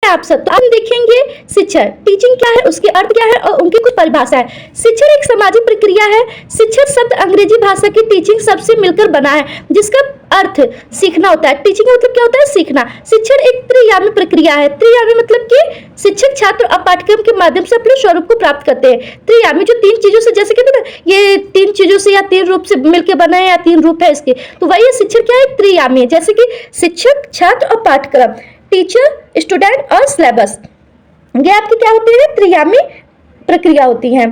आप सब। तो हम देखेंगे शिक्षण, टीचिंग क्या है, उसके अर्थ क्या है और उनकी कुछ परिभाषा है। शिक्षण एक सामाजिक प्रक्रिया है। शिक्षण शब्द अंग्रेजी भाषा की टीचिंग शब्द से मिलकर बना है, जिसका अर्थ सीखना होता है। टीचिंग का मतलब क्या होता है? सीखना। शिक्षण एक त्रियामी प्रक्रिया है। त्रियामी मतलब कि शिक्षक छात्र और पाठ्यक्रम के माध्यम से अपने स्वरूप को प्राप्त करते हैं। त्रियामी जो तीन चीजों से, जैसे कहते हैं ना ये तीन चीजों से या तीन रूप से मिलकर बना है या तीन रूप है इसके, तो वही शिक्षण क्या है? त्रियामी है। जैसे कि शिक्षक, छात्र और पाठ्यक्रम, टीचर, स्टूडेंट और सिलेबस, ये आपकी क्या होती है? त्रियामी प्रक्रिया होती है।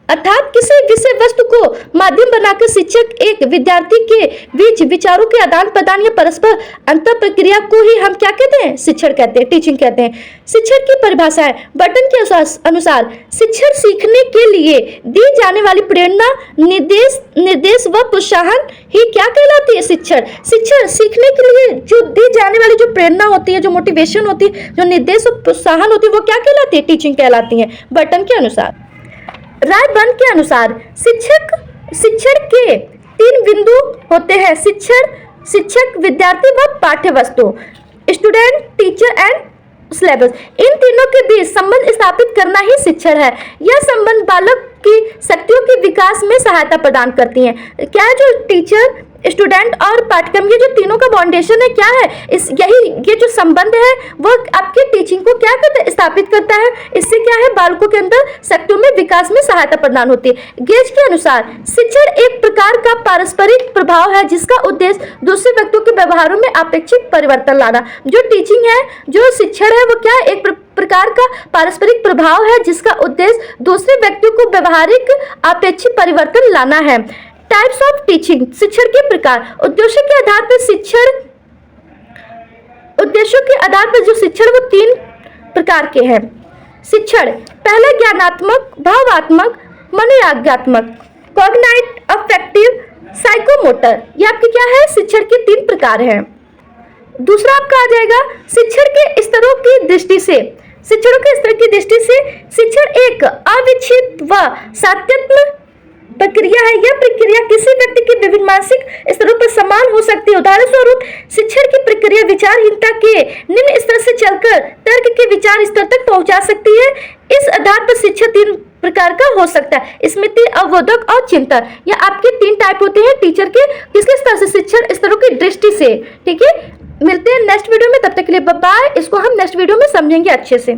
अर्थात किसी विषय वस्तु को माध्यम बनाकर शिक्षक एक विद्यार्थी के बीच विचारों के आदान प्रदान या परस्पर अंतर प्रक्रिया को ही हम क्या कहते हैं? शिक्षण कहते हैं, टीचिंग कहते हैं। शिक्षण की परिभाषा है। बर्टन के अनुसार शिक्षण सीखने के लिए दी जाने वाली प्रेरणा, निर्देश व प्रोत्साहन ही क्या कहलाती है? शिक्षण। शिक्षण सीखने के लिए जो दी जाने वाली जो प्रेरणा होती है, जो मोटिवेशन होती है, जो निर्देश और प्रोत्साहन होती है, वो क्या कहलाती है? टीचिंग कहलाती है, बर्टन के अनुसार। रायबर्न के अनुसार शिक्षण के तीन बिंदु होते हैं: शिक्षक, विद्यार्थी व पाठ्य वस्तु, स्टूडेंट, टीचर एंड सिलेबस। इन तीनों के बीच संबंध स्थापित करना ही शिक्षण है। यह संबंध बालक की शक्तियों के विकास में सहायता प्रदान करती हैं। क्या है? जो टीचर, स्टूडेंट और पाठ्यक्रम, ये जो तीनों का फाउंडेशन है, क्या है? ये जो संबंध है वो आपके टीचिंग को क्या करता है? स्थापित करता है। इससे क्या है? बालकों के अंदर शक्तियों में विकास में सहायता प्रदान होती है। गेज के अनुसार शिक्षण एक प्रकार का पारस्परिक प्रभाव है जिसका उद्देश्य दूसरे व्यक्तियों के व्यवहारों में अपेक्षित परिवर्तन लाना। जो टीचिंग है, जो शिक्षण है, वो क्या है? एक प्रकार का पारस्परिक प्रभाव है जिसका उद्देश्य दूसरे व्यक्तियों को व्यवहारिक अपेक्षित परिवर्तन लाना है। टाइप्स ऑफ टीचिंग, शिक्षण के प्रकार। उद्देश्यों के आधार पर जो शिक्षण वो तीन प्रकार के हैं। शिक्षण पहला ज्ञानात्मक, भावात्मक, मनोयाज्ञात्मक, कॉग्नाइट, अफेक्टिव, साइकोमोटर। ये आपके क्या है? शिक्षण के तीन प्रकार हैं। दूसरा आपका आ जाएगा शिक्षण के स्तरों की दृष्टि से। शिक्षणों के स्तर की दृष्टि से शिक्षण एक अविच्छिन्न व सातत्य प्रक्रिया है। यह प्रक्रिया किसी व्यक्ति के विभिन्न मानसिक स्तरों पर समान हो सकती है। उदाहरण स्वरूप शिक्षण की प्रक्रिया विचारहीनता के निम्न स्तर से चलकर तर्क के विचार स्तर तक पहुंचा सकती है। इस आधार पर शिक्षण तीन प्रकार का हो सकता है: स्मृति, अवबोधक और चिंतन। यह आपके तीन टाइप होते हैं टीचर के, किसके स्तर से? शिक्षण स्तरों की दृष्टि से। ठीक है, मिलते हैं नेक्स्ट वीडियो में, तब तक के लिए बाय बाय। इसको हम नेक्स्ट वीडियो में समझेंगे अच्छे से।